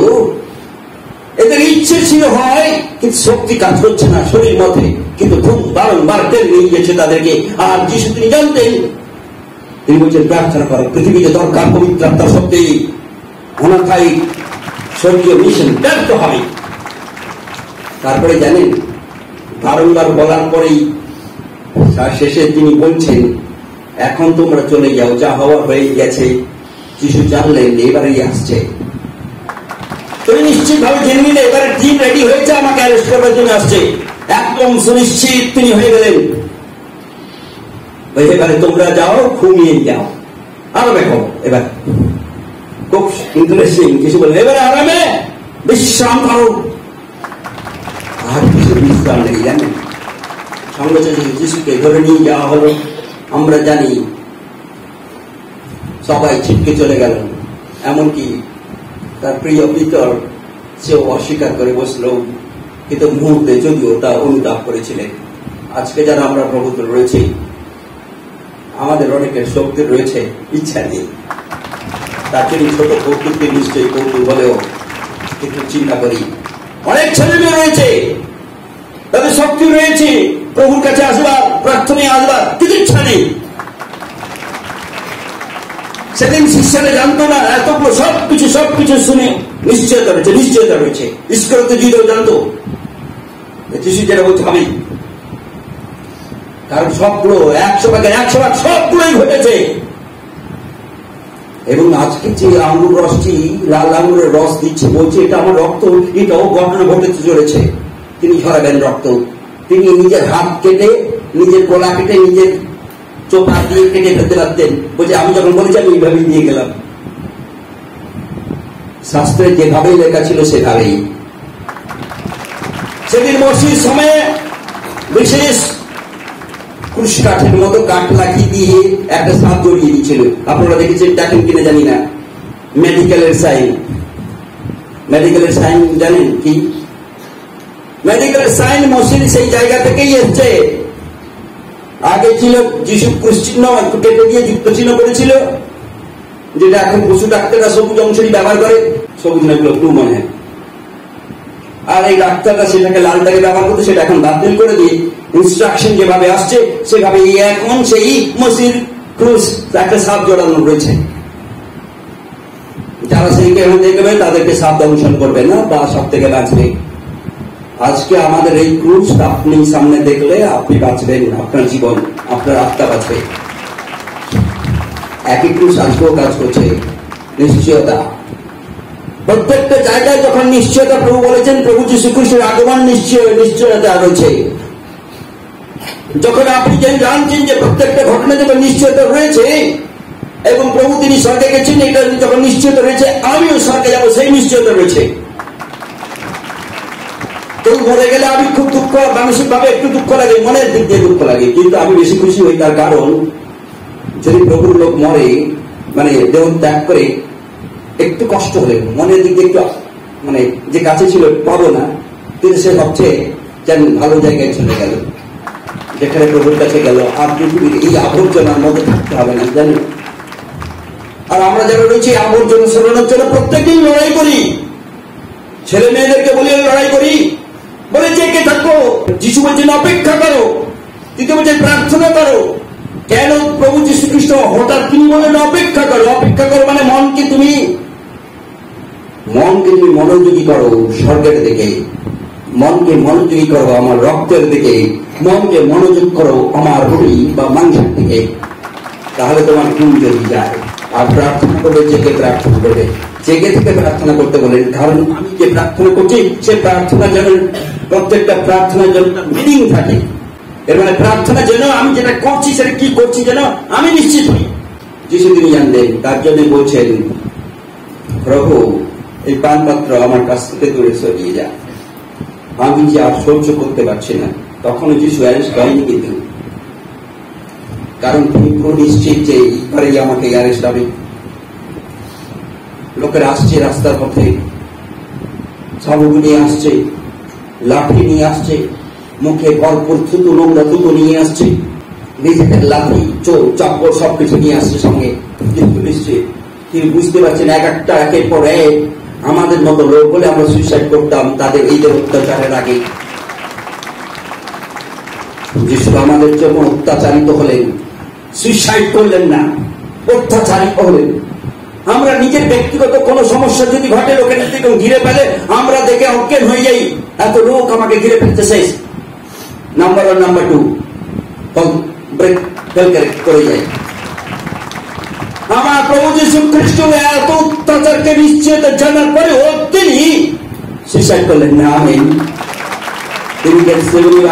এদের ইচ্ছে ছিল হয়, কিন্তু শক্তি কাজ করছে না শরীর মধ্যে, কিন্তু খুব বারংবার টেনে নিয়ে গেছে তাদেরকে। আর যিশু তিনি জানতেন, তিনি বলছেন প্রার্থনা করো, পৃথিবীতে দরকার পবিত্র আত্মার শক্তি, অনাথায়ী স্বর্গীয় মিশন ব্যর্থ হবে। তারপরে জানেন, বারংবার বলার পরেই শেষে তিনি বলছেন, এখন তোমরা চলে যাও, যা হওয়ার হয়ে গেছে। যিশু জানলেন এবারেই আসছে। তুমি নিশ্চিত ভাবে জেনে নিলে এবারে টিম রেডি হয়েছে, আমাকে অ্যারেস্ট করবার জন্য আসছে, একদম সুনিশ্চিত তিনি হয়ে গেলেন। এবারে তোমরা যাও, ঘুমিয়ে যাও, আরামে খাও। এবার খুব ইন্টারেস্টিং, কিছু বলে এবারে আরামে বিশ্রাম করো। আর কিছু বিশ্রাম নেই, জানেন। সঙ্গে সঙ্গে যিশুকে ধরে নিয়ে যাওয়া হলো। আমরা জানি সবাই ছিটকে চলে গেল, এমনকি তার প্রিয় পিতর সেও অস্বীকার করে বসলো, কিন্তু মুহূর্তে যদিও তা অনুতাপ করেছিলেন। আজকে যারা আমরা প্রভুত্ব রয়েছে, আমাদের অনেকের শক্তি রয়েছে, ইচ্ছা নেই। তার জন্য ছোট কৌতুককে নিশ্চয়ই কৌতুক হলেও একটু চিন্তা করি। অনেক ছেলে মেয়ে রয়েছে, তাদের শক্তি রয়েছে, প্রভুর কাছে আসবার, প্রার্থনায় আসবার, কিন্তু ইচ্ছা নেই। সেদিন শিষ্যরা জানতো না, এতগুলো সবকিছু শুনে নিশ্চয়তা রয়েছে। ইস্করিয়ত যুদাও জানতো যিশু যেটা বলতে হবে, কারণ সবগুলো 100% সবগুলোই ঘটেছে। এবং আজকে যে আঙুর রসটি, লাল আঙুরের রস দিচ্ছে, বলছে এটা আমার রক্ত, এটাও ঘটনা ঘটেতে চলেছে। তিনি ঝরাবেন রক্ত, তিনি নিজের হাত কেটে, নিজের গলা কেটে, নিজের চোপা দিয়ে কেটে ফেলতে পারতেন। বলছে আমি যখন বলেছি আমি এইভাবেই দিয়ে গেলাম। শাস্ত্রে যেভাবে লেখা ছিল সেভাবেই। সেদিন মসজিদ সময়ে বিশেষ ক্রুশ কাঠের মতো কাঠ লাগিয়ে দিয়ে একটা সাপ জড়িয়ে দিয়েছিল। আপনারা দেখেছেন, দেখেন কিনা জানি না। মেডিকেলের সাইন জানেন কি? মেডিকেলের সাইন মসজিদ সেই জায়গা থেকেই এসছে। আগে ছিল যিশু ক্রুশ চিহ্ন একটু কেটে দিয়ে যুক্ত চিহ্ন করেছিল, যেটা এখন পশু ডাক্তাররা সবুজ অংশটি ব্যবহার করে, সবুজ না ব্লু মনে হয়। আর এই ডাক্তাররা সেটাকে লালটাকে ব্যবহার করতে, সেটা এখন বাতিল করে দিয়ে ইনস্ট্রাকশন যেভাবে আসছে সেভাবে এখন সেই মসজিদ ক্রুশ একটা সাপ জড়ানো রয়েছে। যারা সেইকে দেখবে তাদেরকে সাপ দংশন করবে না বা সব থেকে বাঁচবে। আজকে আমাদের এই ক্রুশ আপনি সামনে দেখলে আপনি বাঁচবেন, আপনার জীবন, আপনার আত্মা বাঁচবে। একই ক্রুশ আজকেও কাজ করছে। নিশ্চয়তা, প্রত্যেকটা জায়গায় যখন নিশ্চয়তা প্রভু বলেছেন, প্রভু যীশু খ্রিস্টের আগমন নিশ্চয়তা রয়েছে। যখন আপনি জানছেন যে প্রত্যেকটা ঘটনা যখন নিশ্চয়তা রয়েছে এবং প্রভু তিনি স্বর্গে গেছেন, এটা যখন নিশ্চয়তা রয়েছে, আমিও স্বর্গে যাবো, সেই নিশ্চয়তা রয়েছে। কেউ মরে গেলে আমি খুব দুঃখ, মানসিক ভাবে একটু দুঃখ লাগে, মনের দিক দিয়ে দুঃখ লাগে, কিন্তু আমি বেশি খুশি হই। তার কারণ যদি প্রভুর লোক মরে, মানে দেহ ত্যাগ করে, একটু কষ্ট হলে মনের দিক দিয়ে একটু মানে যে কাছে ছিল পাবো না, কিন্তু সে ভাবছে যেন ভালো জায়গায় চলে গেল, যেখানে প্রভুর কাছে গেল। আর পৃথিবীর এই আবর্জনার মধ্যে থাকতে হবে না, জানেন। আর আমরা যারা রয়েছি আবর্জনা সরানোর জন্য প্রত্যেকদিন লড়াই করি। ছেলে মেয়েদেরকে বলি লড়াই করি, বলে যে জেগে থাকো। যিশু বলছেন অপেক্ষা করো, তৃতীয় বলছেন প্রার্থনা করো। কেন প্রভু যীশু খ্রিস্ট হঠাৎ তিনি বলেন অপেক্ষা করো? অপেক্ষা করো মানে মনকে তুমি মনোযোগী করো স্বর্গের দিকে, মনকে মনোযোগী করো আমার রক্তের দিকে, মনকে মনোযোগ করো আমার রুটি বা মাংসের দিকে, তাহলে তোমার ঘুম যদি যায়। আর প্রার্থনা করবে জেগে প্রার্থনা করবে, জেগে থেকে প্রার্থনা করতে বলেন। কারণ আমি যে প্রার্থনা করছি সে প্রার্থনা যেন প্রত্যেকটা প্রার্থনার জন্য মিনিং থাকে। এর মানে প্রার্থনা যেন আমি যেটা করছি সেটা কি করছি যেন আমি নিশ্চিত হই। যিশু তিনি জানতেন, তার জন্য বলছেন প্রভু এই পানপাত্র আমার কাছ থেকে দূরে সরিয়ে যা, আমি যে আর সহ্য করতে পারছি না। তখনও যিশু অ্যারেস্ট হয়নি কিন্তু, কারণ তিনি পুরো নিশ্চিত যে এইবারেই আমাকে অ্যারেস্ট হবে। লোকেরা আসছে রাস্তার পথে, চাবুক নিয়ে আসছে, লাঠি নিয়ে আসছে, মুখে ভরপুর থুতু নোংরা থুতু নিয়ে আসছে, নিজেদের লাঠি চোর চাপ্পর সবকিছু নিয়ে আসছে সঙ্গে। কিন্তু নিশ্চয় তিনি বুঝতে পারছেন এক একটা একের পর এক আমাদের মতো লোক বলে আমরা সুইসাইড করতাম তাদের এইদের অত্যাচারের আগে। যিশু আমাদের জন্য অত্যাচারিত হলেন, সুইসাইড করলেন না, অত্যাচারিত হলেন। আমরা নিজের ব্যক্তিগত কোন সমস্যা যদি ঘটে লোকের দিকে ঘিরে ফেলে আমরা দেখে অজ্ঞান হয়ে যাই, এত লোক আমাকে ঘিরে ফেলতে শেষ। নাম্বার 1 নাম্বার 2 ব্রেক করে যাই। আমার প্রভু যীশু খ্রিস্ট এত অত্যাচারকে নিশ্চিত জানার পরেও তিনি সুইসাইড করলেন না। আমেন। তিনি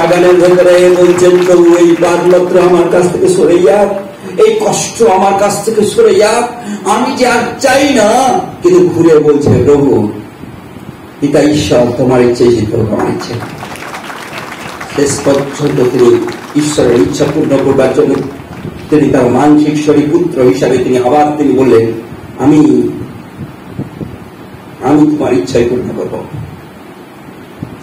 আগানের ভেতরে বলছেন প্রভু এই পাদমাত্র আমার কাছ থেকে সরে যাক, এই কষ্ট আমার কাছ থেকে সরে যাক, আমি যে আর চাই না। কিন্তু ঘুরে বলছে প্রভু পিতা ঈশ্বর তোমার ইচ্ছে সিদ্ধ আমার ইচ্ছে। শেষ পর্যন্ত তিনি ঈশ্বরের ইচ্ছা পূর্ণ করবার জন্য তিনি তার মানসিক শরীর পুত্র হিসাবে তিনি আবার তিনি বললেন আমি তোমার ইচ্ছাই পূর্ণ করবো।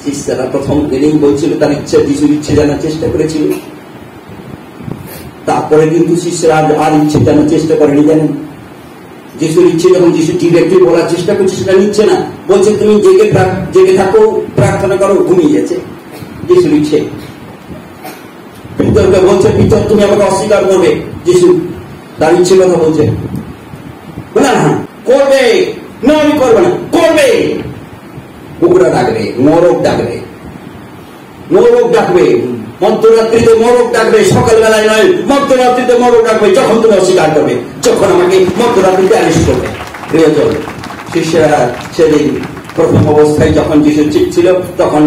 শিষ্যরা প্রথম দিনেই বলছিল তার ইচ্ছা, যিশুর ইচ্ছে জানার চেষ্টা করেছিল। তারপরে কিন্তু শিষ্যরা আর ইচ্ছে জানার চেষ্টা করেনি। জানেন, যিশুর ইচ্ছে যখন যিশু ডিরেক্টলি বলার চেষ্টা করছে সেটা নিচ্ছে না, বলছে তুমি জেগে থাকো প্রার্থনা করো, ঘুমিয়ে গেছে যিশুর ইচ্ছে। পিতরকে বলছে পিতর তুমি আমাকে অস্বীকার করবে, যিশু তার ইচ্ছে কথা বলছে না করবে না, আমি করবো না, করবে। কুকুরা ডাকবে, নরক ডাকবে, নরক ডাকবে, মধ্যরাত্রিতে মরক ডাকবে, সকালবেলায় নয়, মধ্যরাত্রিতে মরক ডাকবে যখন তুমি অস্বীকার করবে, যখন আমাকে মধ্যরাত্রিতে অ্যারেস্ট করবে। প্রিয়জন, শিষ্যরা সেদিন প্রথম অবস্থায় যখন যিশু ঠিক ছিল তখন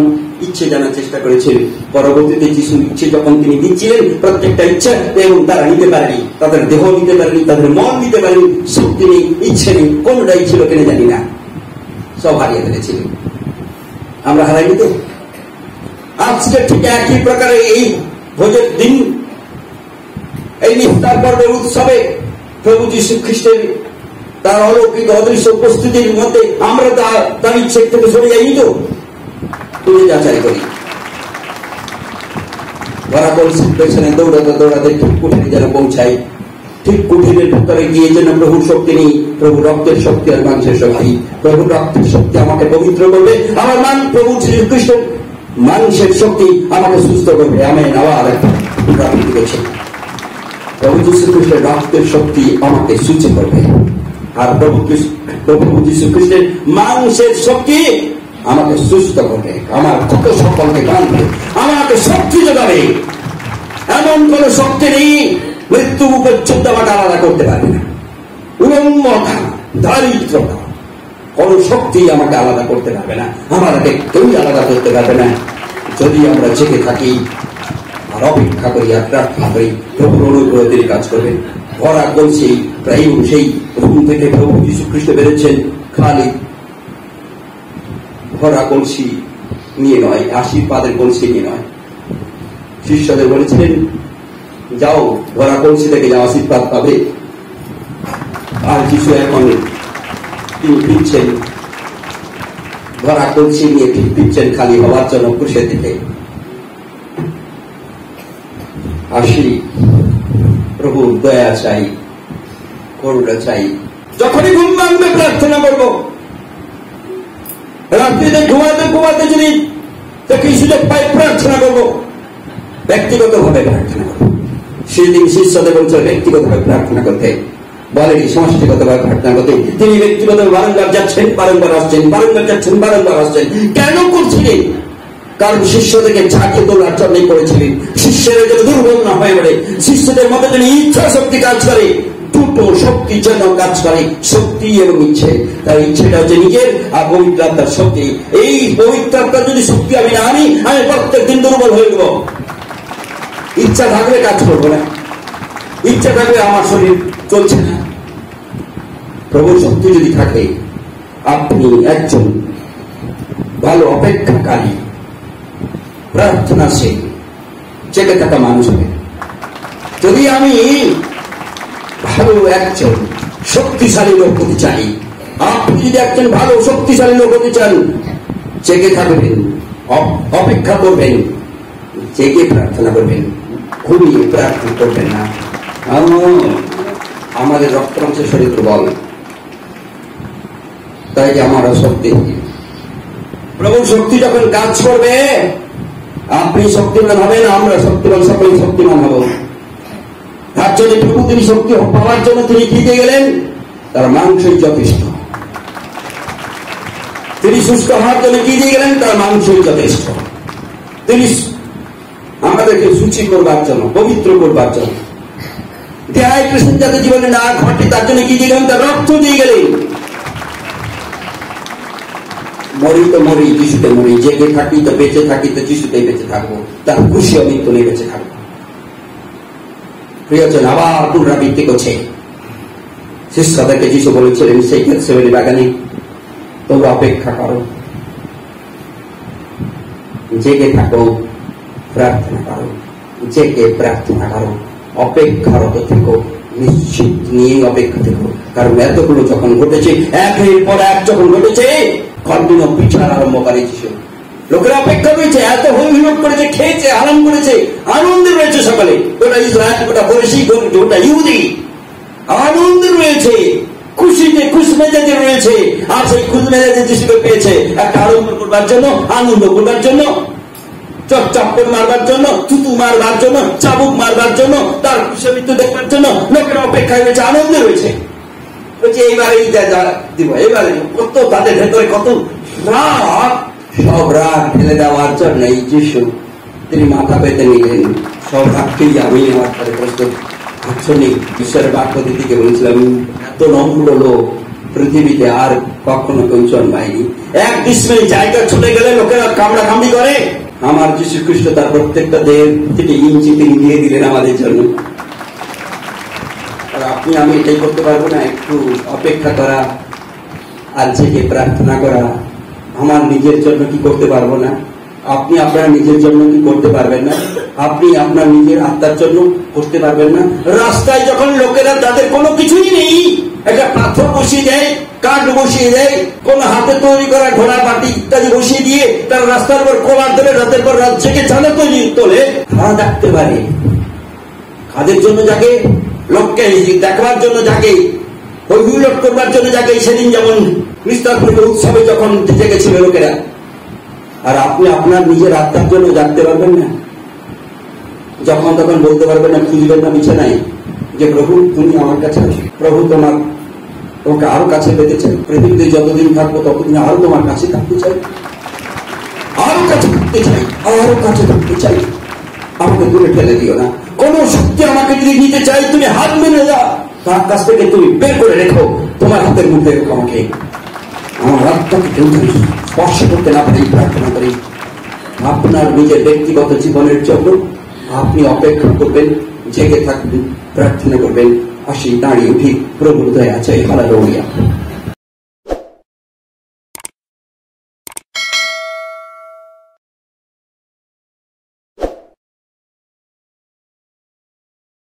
ইচ্ছে জানার চেষ্টা করেছিল। পরবর্তীতে যিশুর ইচ্ছে যখন তিনি দিচ্ছিলেন প্রত্যেকটা ইচ্ছা, এবং তারা নিতে পারেনি, তাদের দেহ নিতে পারেনি, তাদের মন নিতে পারেনি, শক্তি নেই, ইচ্ছে নেই, কোনটাই ছিল কেন জানি না, সব হারিয়ে ফেলেছিল। আমরা হারাইনি তো? আজকে ঠিক একই প্রকারে এই ভোজের দিন, এই নিস্তার পর্বের উৎসবে প্রভু যীশু খ্রিস্টের তার অলৌকিক অদৃশ্য উপস্থিতির মধ্যে আমরা তার ইচ্ছে থেকে সরে যাইনি তো? তুমি যাচাই করি। ধরা পড়ছি পেছনে দৌড়াতে দৌড়াতে ঠিক কুঠিরে যেন পৌঁছাই, ঠিক কুঠিরের ভেতরে গিয়ে যেন প্রভুর শক্তি নেই, প্রভু রক্তের শক্তি আর মাংসের শক্তি। প্রভুর রক্তের শক্তি আমাকে পবিত্র করবে, আমার মান প্রভু শ্রীকৃষ্ণ মাংসের শক্তি আমাকে সুস্থ করবে। আমেন। আবার প্রাপ্তি করছে প্রভু যীশু খ্রিস্টের রক্তের শক্তি আমাকে সুস্থ করবে, আর প্রভু যীশু খ্রিস্টের মাংসের শক্তি আমাকে সুস্থ করবে, আমার কত সকলকে বাঁধবে, আমাকে শক্তি যোগাবে। এমন কোন শক্তি নেই মৃত্যু পর্যন্ত আমাকে আলাদা করতে পারবে না। উলঙ্গতা, দারিদ্রতা, কোন শক্তি আমাকে আলাদা করতে পারবে না, আমাকে কেউ আলাদা করতে পারবে না। যদি আমরা জেগে থাকি আর অপেক্ষা করি আর প্রার্থনা করি, প্রভুর অনুগ্রহ তিনি কাজ করবেন। ভরা কলসি প্রায় সেই রুম থেকে প্রভু যীশু খ্রিস্ট বেরোচ্ছেন, খালি ভরা কলসি নিয়ে নয়, আশীর্বাদের কলসি নিয়ে নয়। শিষ্যদের বলেছিলেন যাও ভরা কলসি থেকে যাও, আশীর্বাদ পাবে। আর যিশু এখন তিনি ফিরছেন, ভরা কলসি নিয়ে ফিরছেন খালি হওয়ার জন্য ক্রুশের দিকে। আসি প্রভু দয়া চাই, করুণা চাই। যখনই ঘুম ভাঙবে প্রার্থনা করবো, রাত্রিতে ঘুমাতে ঘুমাতে যদি যখনই সুযোগ পাই প্রার্থনা করবো, ব্যক্তিগতভাবে প্রার্থনা করবো। সেদিন শিষ্যদের বলছে ব্যক্তিগতভাবে প্রার্থনা করতে, বলেনি সমষ্টিগতভাবে প্রার্থনা করতে। তিনি ব্যক্তিগতভাবে বারংবার যাচ্ছেন, বারংবার আসছেন, বারংবার যাচ্ছেন, বারংবার আসছেন। কেন করছিলেন? কারণ শিষ্যদেরকে জাগিয়ে তোলার জন্যই করেছিলেন। শিষ্যরা যেন দুর্বল না হয়ে পড়ে, শিষ্যদের মধ্যে যেন ইচ্ছা শক্তি কাজ করে, দুটো শক্তি যেন কাজ করে, শক্তি এবং ইচ্ছে। তার ইচ্ছেটা হচ্ছে নিজের, আর পবিত্রতার শক্তি। এই পবিত্রতার যদি শক্তি আমি না আনি, আমি প্রত্যেক দিন দুর্বল হয়ে যাব। ইচ্ছা থাকলে কাজ করবো না, ইচ্ছা থাকলে আমার শরীর চলছে না। প্রভুর শক্তি যদি থাকে, আপনি একজন ভালো অপেক্ষাকারী, প্রার্থনাশীল, জেগে থাকা মানুষ হবে। যদি আমি ভালো একজন শক্তিশালী লোক হতে চাই, আপনি যদি একজন ভালো শক্তিশালী লোক হতে চান, জেগে থাকবেন, অপেক্ষা করবেন, জেগে প্রার্থনা করবেন, ঘুমিয়ে প্রার্থনা করবেন না। আমাদের রক্তাংশ শরীর দুর্বল, তাই যে আমার শক্তি। প্রভুর শক্তি যখন কাজ করবে, আপনি শক্তিমান হবেন, আমরা শক্তিমান, সকলেই শক্তিমান হব। তার জন্য প্রভু তিনি শক্তি পাওয়ার জন্য তিনি কি দিয়ে গেলেন? তার মাংসই যথেষ্ট। তিনি সুস্থ হওয়ার জন্য কি দিয়ে গেলেন? তার মাংসই যথেষ্ট। তিনি আমাদেরকে সূচি করবার জন্য, পবিত্র করবার জন্য, ডিহাইড্রেশন যাতে জীবনে না ঘটে তার জন্য কি দিয়ে গেলেন? তার রক্ত দিয়ে গেলেন। মরি তো মরি, যিশুতে মরি, জেগে থাকি তো বেঁচে থাকি তো যিশুতেই বেঁচে থাকবো, তার খুশি অমৃত্যু নিয়ে বেঁচে থাকবো। প্রিয়জন, আবার পুনরাবৃত্তি করছে। শিষ্যদেরকে যিশু বলেছিলেন সেই গেতসেমানি বাগানে, তোমরা অপেক্ষা করো, জেগে থাকো, প্রার্থনা করো, জেগে প্রার্থনা করো, অপেক্ষারত থেকো, নিশ্চিত নিয়ে অপেক্ষা থেকো। কারণ এতগুলো যখন ঘটেছে, একের পর এক যখন ঘটেছে, কন্টিনিউ পিছার আরম্ভ করে যিশু। লোকেরা অপেক্ষা করেছে, এত হৈহুল্লোড় করেছে, খেয়েছে, আরাম করেছে, আনন্দে রয়েছে সকালে। গোটা ইসরায়েল, গোটা ফরিসি, গোটা ইহুদি আনন্দে রয়েছে, খুশিতে খুশ মেজাজে রয়েছে। আর সেই খুশ মেজাজে যিশুকে পেয়েছে একটা আরম্ভ করবার জন্য, আনন্দ করবার জন্য, চপচপ্পর মারবার জন্য, থুতু মারবার জন্য, চাবুক মারবার জন্য, তার খুশিমৃত্যু দেখবার জন্য লোকেরা অপেক্ষায় রয়েছে, আনন্দে রয়েছে। এইবারেই দিব, এবারে কত তাদের ভেতরে কত রাগ, সব রাগ ফেলে দেওয়ার জন্য এই যিশু তিনি মাথা পেতে নিলেন। সব রাগকেই আমি আমার পরে প্রস্তুত। আসলে ঈশ্বরের বাক্য দিদিকে বলেছিলাম, এত নম্র লোক পৃথিবীতে আর কখনো কেউ জন্মায়নি। এক বিস্ময় জায়গা চলে গেলে লোকেরা কামড়া কামড়ি করে। আমার যীশু খ্রিস্ট তার প্রত্যেকটা দেহ থেকে ইঞ্চি তিনি দিয়ে দিলেন আমাদের জন্য। আর আপনি আমি এটাই করতে পারবো না? একটু অপেক্ষা করা আর জেগে প্রার্থনা করা। আমার নিজের জন্য কি করতে পারবো না? আপনি আপনার নিজের জন্য কি করতে পারবেন না? আপনি আপনার নিজের আত্মার জন্য করতে পারবেন না? রাস্তায় যখন লোকেরা তাদের কোনো কিছুই নেই, একটা পাথর বসিয়ে দেয়, কাঠ বসিয়ে দেয়, কোন হাতে তৈরি করা ঘোড়া বাটি ইত্যাদি বসিয়ে দিয়ে তারা রাস্তার উপর কোলার দেবে, রাতের পর রাত থেকে চাঁদা তৈরি তোলে, তারা ডাকতে পারে। কাদের জন্য জাগে? লোককে দেখবার জন্য জাগে, হৈহুল্লোড় করবার জন্য জাগে। সেদিন যেমন মিস্টার উৎসবে যখন জেগেছিল লোকেরা। আর আপনি আপনার নিজের আত্মার জন্য জাগতে পারবেন না? যখন তখন বলতে পারবেন না, খুঁজবেন না বিছানায় যে প্রভু তুমি আমার কাছে আসো, প্রভু তোমাকে আরো কাছে পেতে চাই, পৃথিবীতে যতদিন থাকবো ততদিন আরো তোমার কাছে থাকতে চাই, আরো কাছে থাকতে চাই, আরো কাছে থাকতে চাই। আমাকে দূরে ফেলে দিও না। কোন শক্তি আমাকে যদি নিতে চাই, তুমি হাত মেরে যাও, তার কাছ থেকে তুমি বের করে রেখো, তোমার হাতের মধ্যে রেখো আমাকে। আমার আত্মাকে কেউ স্পর্শ করতে না পারি প্রার্থনা করি। আপনার নিজের ব্যক্তিগত জীবনের জন্য আপনি অপেক্ষা করবেন, জেগে থাকবেন, প্রার্থনা করবেন। আসি, দাঁড়িয়ে উঠি, প্রভুর দয়া আছে। হালেলুয়া।